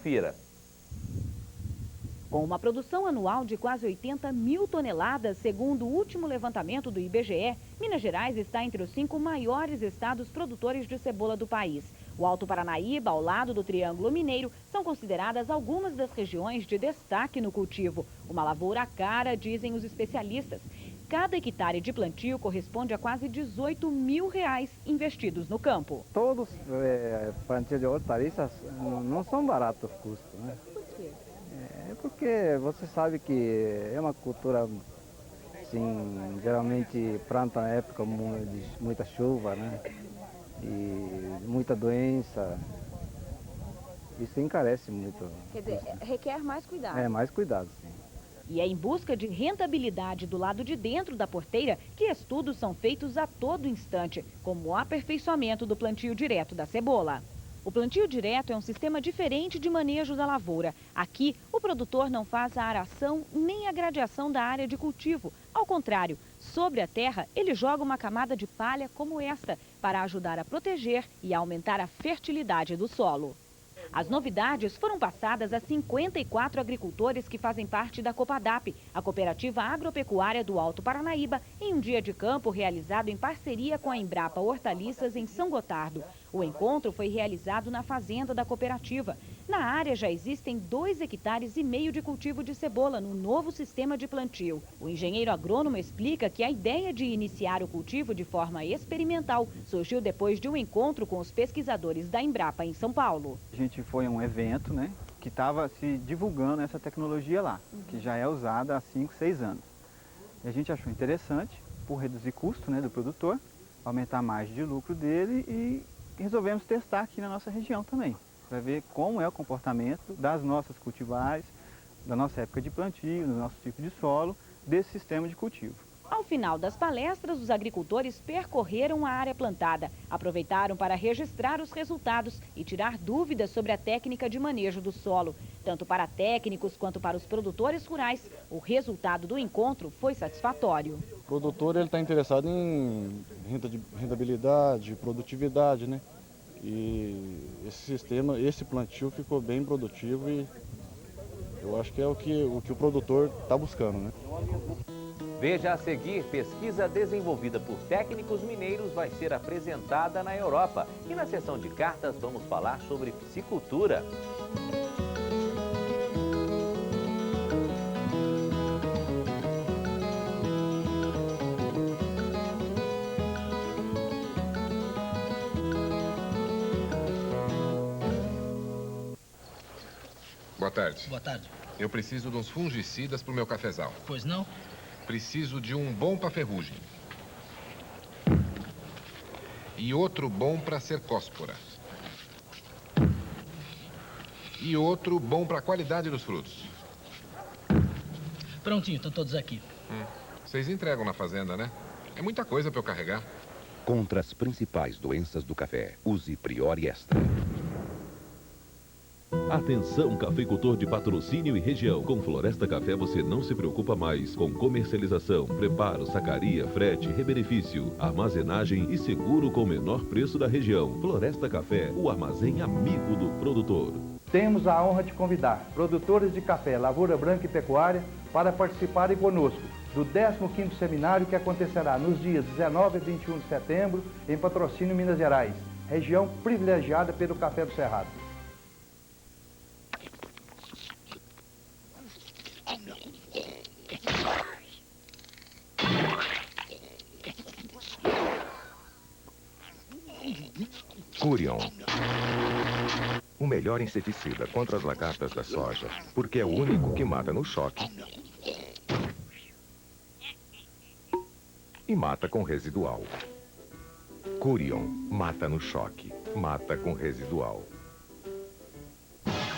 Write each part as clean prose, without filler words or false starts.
Confira. Com uma produção anual de quase 80 mil toneladas, segundo o último levantamento do IBGE, Minas Gerais está entre os 5 maiores estados produtores de cebola do país. O Alto Paranaíba, ao lado do Triângulo Mineiro, são consideradas algumas das regiões de destaque no cultivo. Uma lavoura cara, dizem os especialistas. Cada hectare de plantio corresponde a quase R$18 mil investidos no campo. Todos plantios de hortaliças não são baratos os custos, né? Por quê? É porque você sabe que é uma cultura, assim, geralmente planta na época de muita chuva, né? E muita doença. Isso encarece muito. Quer dizer, requer mais cuidado. É, mais cuidado, sim. E é em busca de rentabilidade do lado de dentro da porteira que estudos são feitos a todo instante, como o aperfeiçoamento do plantio direto da cebola. O plantio direto é um sistema diferente de manejo da lavoura. Aqui, o produtor não faz a aração nem a gradeação da área de cultivo. Ao contrário, sobre a terra, ele joga uma camada de palha como esta, para ajudar a proteger e aumentar a fertilidade do solo. As novidades foram passadas a 54 agricultores que fazem parte da Copadap, a Cooperativa Agropecuária do Alto Paranaíba, em um dia de campo realizado em parceria com a Embrapa Hortaliças em São Gotardo. O encontro foi realizado na fazenda da cooperativa. Na área já existem 2,5 hectares de cultivo de cebola no novo sistema de plantio. O engenheiro agrônomo explica que a ideia de iniciar o cultivo de forma experimental surgiu depois de um encontro com os pesquisadores da Embrapa em São Paulo. A gente foi a um evento, né, que estava se divulgando essa tecnologia lá, que já é usada há 5, 6 anos. E a gente achou interessante, por reduzir custo, né, do produtor, aumentar a margem de lucro dele e resolvemos testar aqui na nossa região também, para ver como é o comportamento das nossas cultivares, da nossa época de plantio, do nosso tipo de solo, desse sistema de cultivo. Ao final das palestras, os agricultores percorreram a área plantada, aproveitaram para registrar os resultados e tirar dúvidas sobre a técnica de manejo do solo. Tanto para técnicos quanto para os produtores rurais, o resultado do encontro foi satisfatório. O produtor está interessado em rentabilidade, produtividade, né? E esse sistema, esse plantio ficou bem produtivo e eu acho que é o que o produtor está buscando, né? Veja a seguir, pesquisa desenvolvida por técnicos mineiros vai ser apresentada na Europa. E na seção de cartas vamos falar sobre piscicultura. Boa tarde. Boa tarde. Eu preciso de uns fungicidas para o meu cafezal. Pois não? Preciso de um bom para ferrugem. E outro bom para cercóspora. E outro bom para a qualidade dos frutos. Prontinho, estão todos aqui. Vocês entregam na fazenda, né? É muita coisa para eu carregar. Contra as principais doenças do café, use Priori Extra. Atenção, cafeicultor de patrocínio e região. Com Floresta Café você não se preocupa mais com comercialização, preparo, sacaria, frete, rebenefício, armazenagem e seguro com o menor preço da região. Floresta Café, o armazém amigo do produtor. Temos a honra de convidar produtores de café, lavoura branca e pecuária para participarem conosco do 15º seminário que acontecerá nos dias 19 e 21 de setembro em Patrocínio, Minas Gerais, região privilegiada pelo café do Cerrado. Curion. O melhor inseticida contra as lagartas da soja, porque é o único que mata no choque e mata com residual. Curion mata no choque, mata com residual.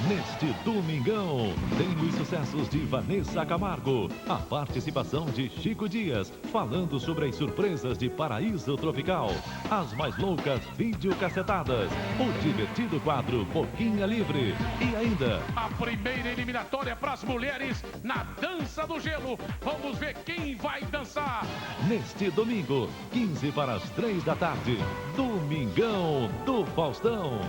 Neste domingão, tem os sucessos de Vanessa Camargo, a participação de Chico Dias, falando sobre as surpresas de Paraíso Tropical, as mais loucas videocassetadas, o divertido quadro Boquinha Livre e ainda a primeira eliminatória para as mulheres na dança do gelo. Vamos ver quem vai dançar. Neste domingo, 15 para as 3 da tarde, Domingão do Faustão.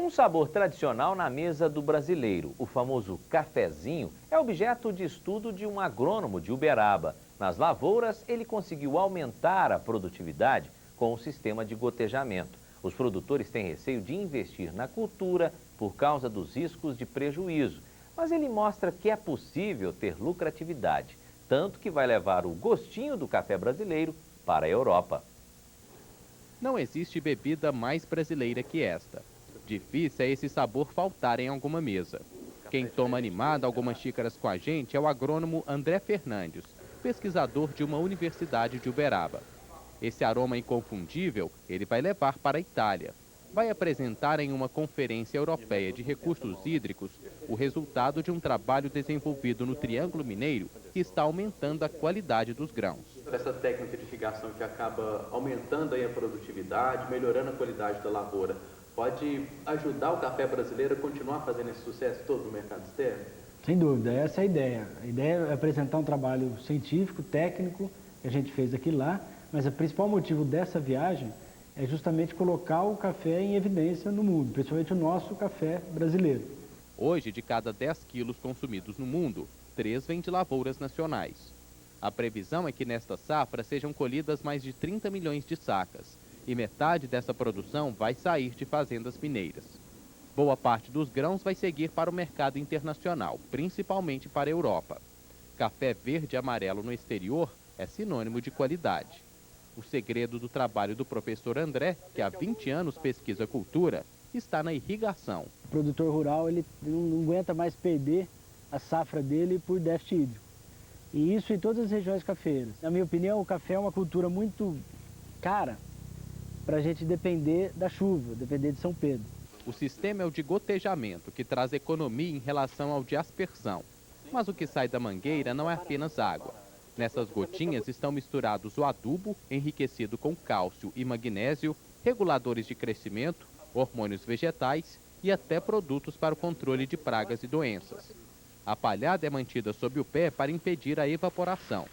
Um sabor tradicional na mesa do brasileiro, o famoso cafezinho, é objeto de estudo de um agrônomo de Uberaba. Nas lavouras, ele conseguiu aumentar a produtividade com o sistema de gotejamento. Os produtores têm receio de investir na cultura por causa dos riscos de prejuízo, mas ele mostra que é possível ter lucratividade, tanto que vai levar o gostinho do café brasileiro para a Europa. Não existe bebida mais brasileira que esta. Difícil é esse sabor faltar em alguma mesa. Quem toma animado algumas xícaras com a gente é o agrônomo André Fernandes, pesquisador de uma universidade de Uberaba. Esse aroma inconfundível ele vai levar para a Itália. Vai apresentar em uma conferência europeia de recursos hídricos o resultado de um trabalho desenvolvido no Triângulo Mineiro que está aumentando a qualidade dos grãos. Essa técnica de irrigação que acaba aumentando aí a produtividade, melhorando a qualidade da lavoura, pode ajudar o café brasileiro a continuar fazendo esse sucesso todo no mercado externo? Sem dúvida, essa é a ideia. A ideia é apresentar um trabalho científico, técnico, que a gente fez aqui lá, mas o principal motivo dessa viagem é justamente colocar o café em evidência no mundo, principalmente o nosso café brasileiro. Hoje, de cada 10 quilos consumidos no mundo, 3 vêm de lavouras nacionais. A previsão é que nesta safra sejam colhidas mais de 30 milhões de sacas, e metade dessa produção vai sair de fazendas mineiras. Boa parte dos grãos vai seguir para o mercado internacional, principalmente para a Europa. Café verde e amarelo no exterior é sinônimo de qualidade. O segredo do trabalho do professor André, que há 20 anos pesquisa cultura, está na irrigação. O produtor rural ele não aguenta mais perder a safra dele por déficit hídrico. E isso em todas as regiões cafeeiras. Na minha opinião, o café é uma cultura muito cara para a gente depender da chuva, depender de São Pedro. O sistema é o de gotejamento, que traz economia em relação ao de aspersão. Mas o que sai da mangueira não é apenas água. Nessas gotinhas estão misturados o adubo, enriquecido com cálcio e magnésio, reguladores de crescimento, hormônios vegetais e até produtos para o controle de pragas e doenças. A palhada é mantida sob o pé para impedir a evaporação.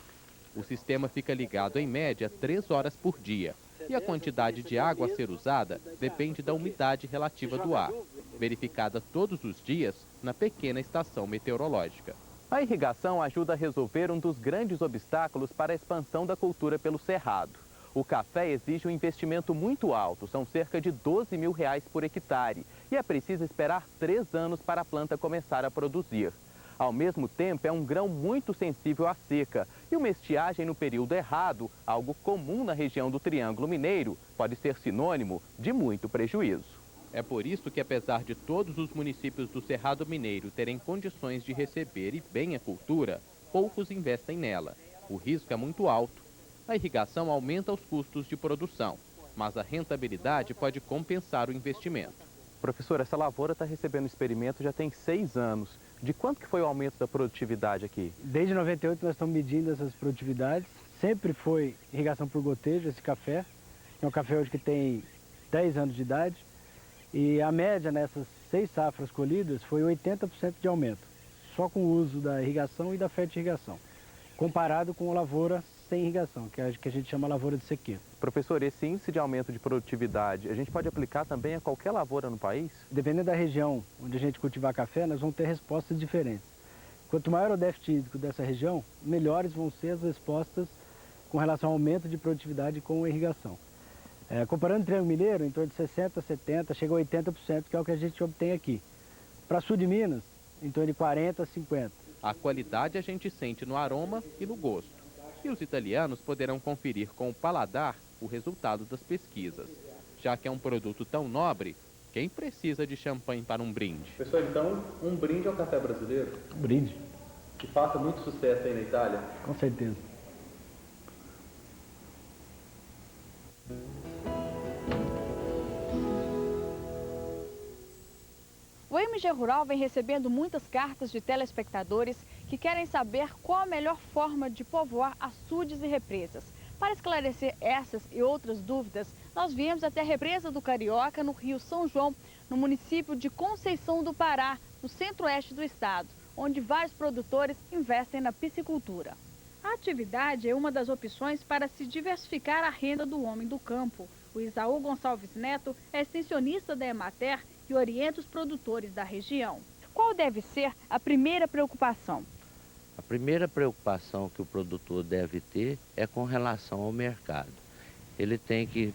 O sistema fica ligado em média 3 horas por dia. E a quantidade de água a ser usada depende da umidade relativa do ar, verificada todos os dias na pequena estação meteorológica. A irrigação ajuda a resolver um dos grandes obstáculos para a expansão da cultura pelo cerrado. O café exige um investimento muito alto, são cerca de R$12 mil por hectare, e é preciso esperar 3 anos para a planta começar a produzir. Ao mesmo tempo, é um grão muito sensível à seca, e uma estiagem no período errado, algo comum na região do Triângulo Mineiro, pode ser sinônimo de muito prejuízo. É por isso que, apesar de todos os municípios do Cerrado Mineiro terem condições de receber e bem a cultura, poucos investem nela. O risco é muito alto. A irrigação aumenta os custos de produção, mas a rentabilidade pode compensar o investimento. Professor, essa lavoura está recebendo experimento já tem 6 anos. De quanto que foi o aumento da produtividade aqui? Desde 98 nós estamos medindo essas produtividades. Sempre foi irrigação por gotejo, esse café. É um café hoje que tem 10 anos de idade. E a média nessas 6 safras colhidas foi 80% de aumento, só com o uso da irrigação e da fertirrigação, comparado com a lavoura sem irrigação, que a gente chama lavoura de sequeiro. Professor, esse índice de aumento de produtividade, a gente pode aplicar também a qualquer lavoura no país? Dependendo da região onde a gente cultivar café, nós vamos ter respostas diferentes. Quanto maior o déficit hídrico dessa região, melhores vão ser as respostas com relação ao aumento de produtividade com a irrigação. Comparando o Triângulo Mineiro, em torno de 60%, 70%, chega a 80%, que é o que a gente obtém aqui. Para sul de Minas, em torno de 40% a 50%. A qualidade a gente sente no aroma e no gosto. E os italianos poderão conferir com o paladar o resultado das pesquisas. Já que é um produto tão nobre, quem precisa de champanhe para um brinde? Pessoal, então, um brinde ao café brasileiro? Um brinde. Que faça muito sucesso aí na Itália? Com certeza. O MG Rural vem recebendo muitas cartas de telespectadores que querem saber qual a melhor forma de povoar açudes e represas. Para esclarecer essas e outras dúvidas, nós viemos até a represa do Carioca, no Rio São João, no município de Conceição do Pará, no centro-oeste do estado, onde vários produtores investem na piscicultura. A atividade é uma das opções para se diversificar a renda do homem do campo. O Isaú Gonçalves Neto é extensionista da Emater e orienta os produtores da região. Qual deve ser a primeira preocupação? A primeira preocupação que o produtor deve ter é com relação ao mercado. Ele tem que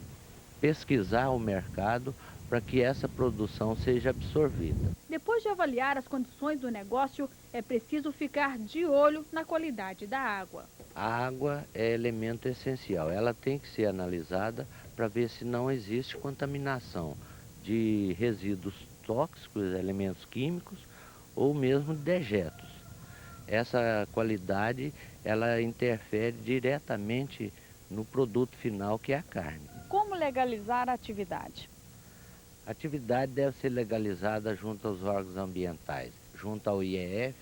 pesquisar o mercado para que essa produção seja absorvida. Depois de avaliar as condições do negócio, é preciso ficar de olho na qualidade da água. A água é elemento essencial. Ela tem que ser analisada para ver se não existe contaminação de resíduos tóxicos, elementos químicos ou mesmo dejetos. Essa qualidade, ela interfere diretamente no produto final, que é a carne. Como legalizar a atividade? A atividade deve ser legalizada junto aos órgãos ambientais, junto ao IEF,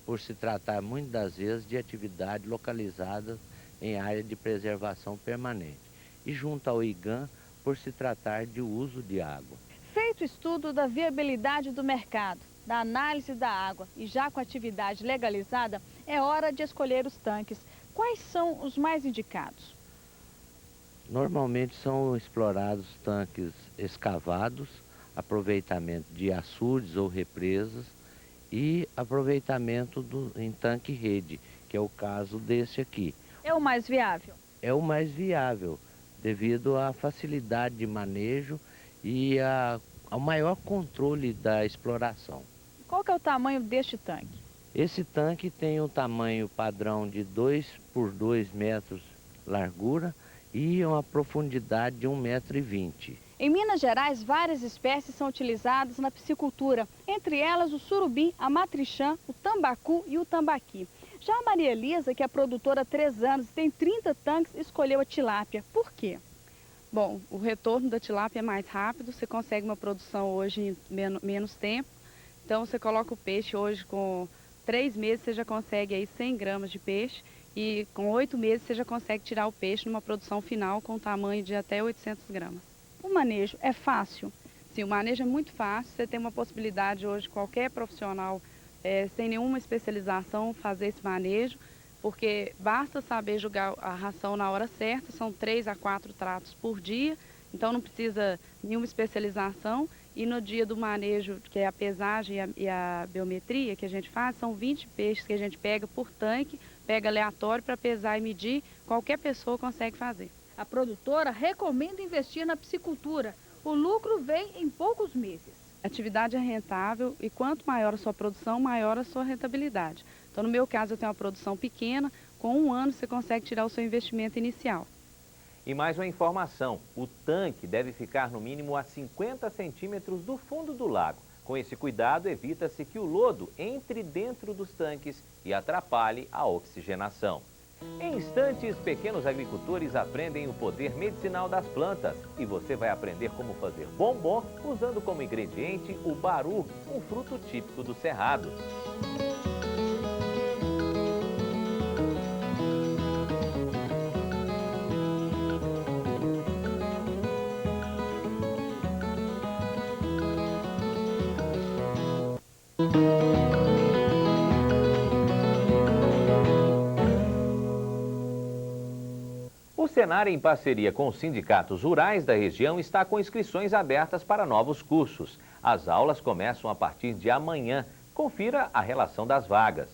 por se tratar muitas das vezes de atividade localizada em área de preservação permanente, e junto ao IGAM, por se tratar de uso de água. Feito o estudo da viabilidade do mercado, da análise da água e já com a atividade legalizada, é hora de escolher os tanques. Quais são os mais indicados? Normalmente são explorados tanques escavados, aproveitamento de açudes ou represas e aproveitamento em tanque-rede, que é o caso desse aqui. É o mais viável? É o mais viável, devido à facilidade de manejo e ao maior controle da exploração. Qual que é o tamanho deste tanque? Esse tanque tem o tamanho padrão de 2 por 2 metros largura e uma profundidade de 1,20 m. Em Minas Gerais, várias espécies são utilizadas na piscicultura, entre elas o surubim, a matrixã, o tambacu e o tambaqui. Já a Maria Elisa, que é produtora há 3 anos e tem 30 tanques, escolheu a tilápia. Por quê? Bom, o retorno da tilápia é mais rápido, você consegue uma produção hoje em menos tempo. Então você coloca o peixe hoje com 3 meses, você já consegue aí 100 gramas de peixe. E com 8 meses você já consegue tirar o peixe numa produção final com tamanho de até 800 gramas. O manejo é fácil? Sim, o manejo é muito fácil. Você tem uma possibilidade hoje, qualquer profissional, sem nenhuma especialização, fazer esse manejo. Porque basta saber jogar a ração na hora certa, são 3 a 4 tratos por dia. Então não precisa nenhuma especialização. E no dia do manejo, que é a pesagem e a biometria que a gente faz, são 20 peixes que a gente pega por tanque, pega aleatório para pesar e medir, qualquer pessoa consegue fazer. A produtora recomenda investir na piscicultura. O lucro vem em poucos meses. A atividade é rentável e quanto maior a sua produção, maior a sua rentabilidade. Então, no meu caso, eu tenho uma produção pequena, com 1 ano você consegue tirar o seu investimento inicial. E mais uma informação, o tanque deve ficar no mínimo a 50 centímetros do fundo do lago. Com esse cuidado, evita-se que o lodo entre dentro dos tanques e atrapalhe a oxigenação. Em instantes, pequenos agricultores aprendem o poder medicinal das plantas. E você vai aprender como fazer bombom usando como ingrediente o baru, um fruto típico do Cerrado. O Senar, em parceria com os sindicatos rurais da região, está com inscrições abertas para novos cursos. As aulas começam a partir de amanhã. Confira a relação das vagas.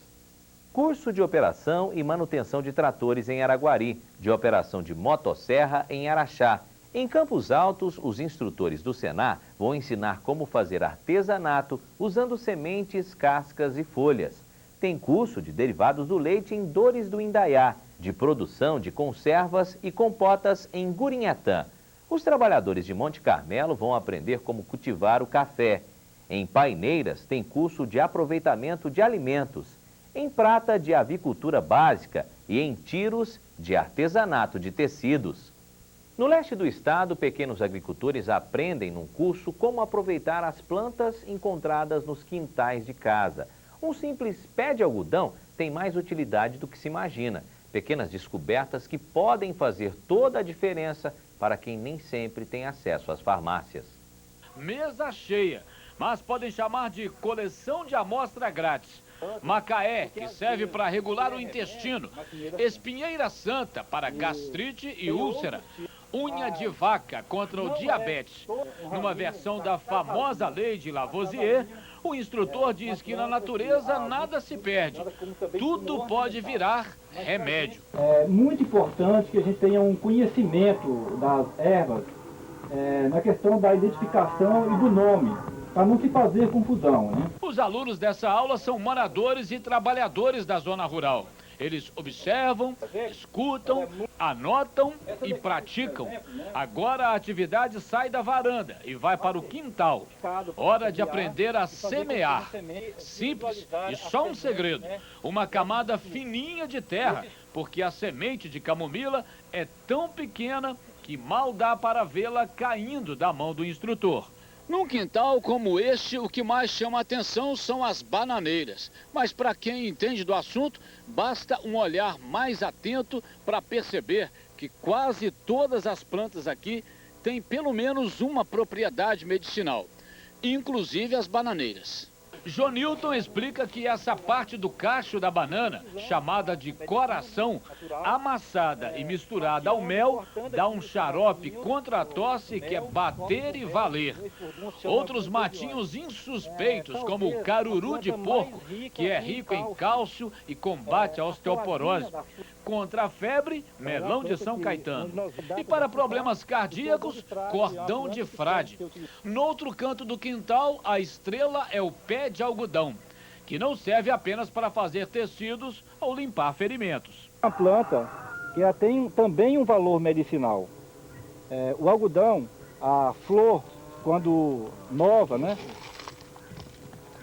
Curso de operação e manutenção de tratores em Araguari, de operação de motosserra em Araxá. Em Campos Altos, os instrutores do Senar vão ensinar como fazer artesanato usando sementes, cascas e folhas. Tem curso de derivados do leite em Dores do Indaiá, de produção de conservas e compotas em Gurinhatã. Os trabalhadores de Monte Carmelo vão aprender como cultivar o café. Em Paineiras, tem curso de aproveitamento de alimentos. Em Prata, de avicultura básica e em Tiros, de artesanato de tecidos. No leste do estado, pequenos agricultores aprendem num curso como aproveitar as plantas encontradas nos quintais de casa. Um simples pé de algodão tem mais utilidade do que se imagina. Pequenas descobertas que podem fazer toda a diferença para quem nem sempre tem acesso às farmácias. Mesa cheia, mas podem chamar de coleção de amostra grátis. macaé, que serve para regular o intestino, espinheira santa para gastrite e úlcera, unha de vaca contra o diabetes. Numa versão da famosa lei de Lavoisier, o instrutor diz que na natureza nada se perde, tudo pode virar remédio. É muito importante que a gente tenha um conhecimento das ervas na questão da identificação e do nome, para não se fazer confusão, né? Os alunos dessa aula são moradores e trabalhadores da zona rural. Eles observam, escutam, anotam e praticam. Agora a atividade sai da varanda e vai para o quintal. Hora de aprender a semear. Simples e só um segredo. Uma camada fininha de terra, porque a semente de camomila é tão pequena que mal dá para vê-la caindo da mão do instrutor. Num quintal como este, o que mais chama a atenção são as bananeiras. Mas para quem entende do assunto, basta um olhar mais atento para perceber que quase todas as plantas aqui têm pelo menos uma propriedade medicinal, inclusive as bananeiras. Jonilton explica que essa parte do cacho da banana, chamada de coração, amassada e misturada ao mel, dá um xarope contra a tosse que é bater e valer. Outros matinhos insuspeitos, como o caruru de porco, que é rico em cálcio e combate a osteoporose. Contra a febre, melão de São Caetano. E para problemas cardíacos, cordão de frade. No outro canto do quintal, a estrela é o pé de algodão, que não serve apenas para fazer tecidos ou limpar ferimentos. Uma planta que ela tem também um valor medicinal. O algodão, a flor, quando nova, né?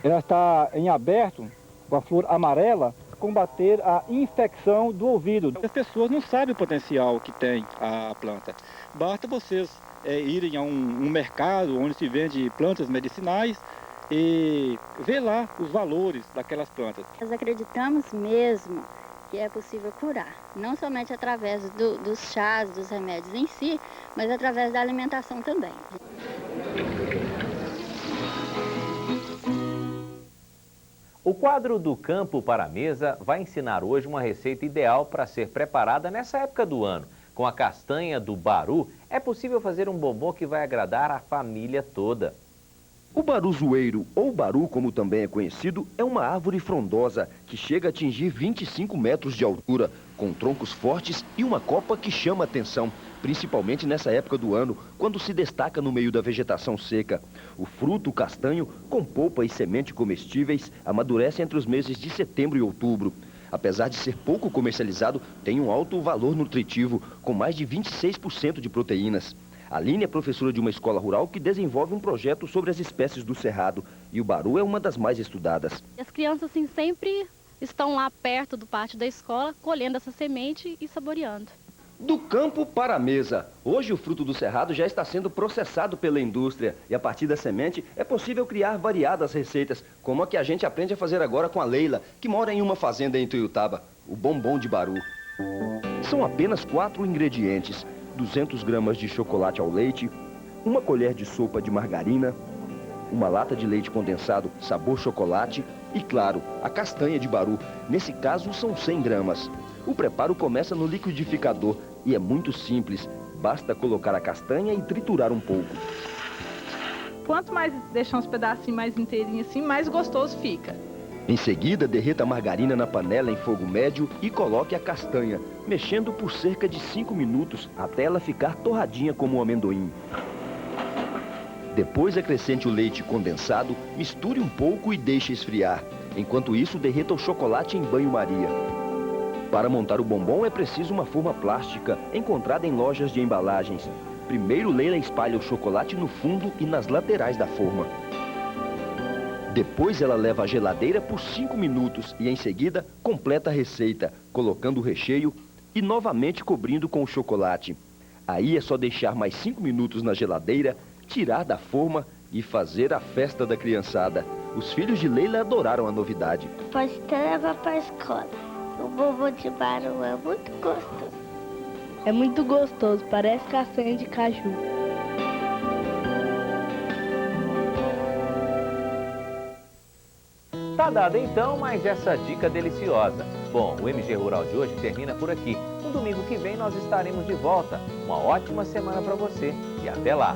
Ela está em aberto, com a flor amarela, combater a infecção do ouvido. As pessoas não sabem o potencial que tem a planta. Basta vocês irem a um mercado onde se vende plantas medicinais e ver lá os valores daquelas plantas. Nós acreditamos mesmo que é possível curar, não somente através dos chás, dos remédios em si, mas através da alimentação também. O quadro do Campo para a Mesa vai ensinar hoje uma receita ideal para ser preparada nessa época do ano. Com a castanha do baru, é possível fazer um bombom que vai agradar a família toda. O baruzoeiro, ou baru como também é conhecido, é uma árvore frondosa que chega a atingir 25 metros de altura, com troncos fortes e uma copa que chama atenção, principalmente nessa época do ano, quando se destaca no meio da vegetação seca. O fruto castanho, com polpa e semente comestíveis, amadurece entre os meses de setembro e outubro. Apesar de ser pouco comercializado, tem um alto valor nutritivo, com mais de 26% de proteínas. Aline é professora de uma escola rural que desenvolve um projeto sobre as espécies do cerrado, e o baru é uma das mais estudadas. As crianças assim, sempre estão lá perto do pátio da escola, colhendo essa semente e saboreando. Do campo para a mesa. Hoje o fruto do cerrado já está sendo processado pela indústria e a partir da semente é possível criar variadas receitas, como a que a gente aprende a fazer agora com a Leila, que mora em uma fazenda em Tuiutaba, o bombom de baru. São apenas 4 ingredientes: 200 gramas de chocolate ao leite, uma colher de sopa de margarina, uma lata de leite condensado sabor chocolate e, claro, a castanha de baru. Nesse caso, são 100 gramas. O preparo começa no liquidificador e é muito simples. Basta colocar a castanha e triturar um pouco. Quanto mais deixar uns pedacinhos mais inteirinhos assim, mais gostoso fica. Em seguida, derreta a margarina na panela em fogo médio e coloque a castanha, mexendo por cerca de 5 minutos até ela ficar torradinha como um amendoim. Depois acrescente o leite condensado, misture um pouco e deixe esfriar. Enquanto isso, derreta o chocolate em banho-maria. Para montar o bombom é preciso uma forma plástica, encontrada em lojas de embalagens. Primeiro, Leila espalha o chocolate no fundo e nas laterais da forma. Depois ela leva à geladeira por 5 minutos e em seguida completa a receita, colocando o recheio e novamente cobrindo com o chocolate. Aí é só deixar mais 5 minutos na geladeira, tirar da forma e fazer a festa da criançada. Os filhos de Leila adoraram a novidade. Pode até levar para a escola. O bombom de baru é muito gostoso. É muito gostoso, parece castanha de caju. Tá dada então mais essa dica deliciosa. Bom, o MG Rural de hoje termina por aqui. No domingo que vem nós estaremos de volta. Uma ótima semana para você e até lá!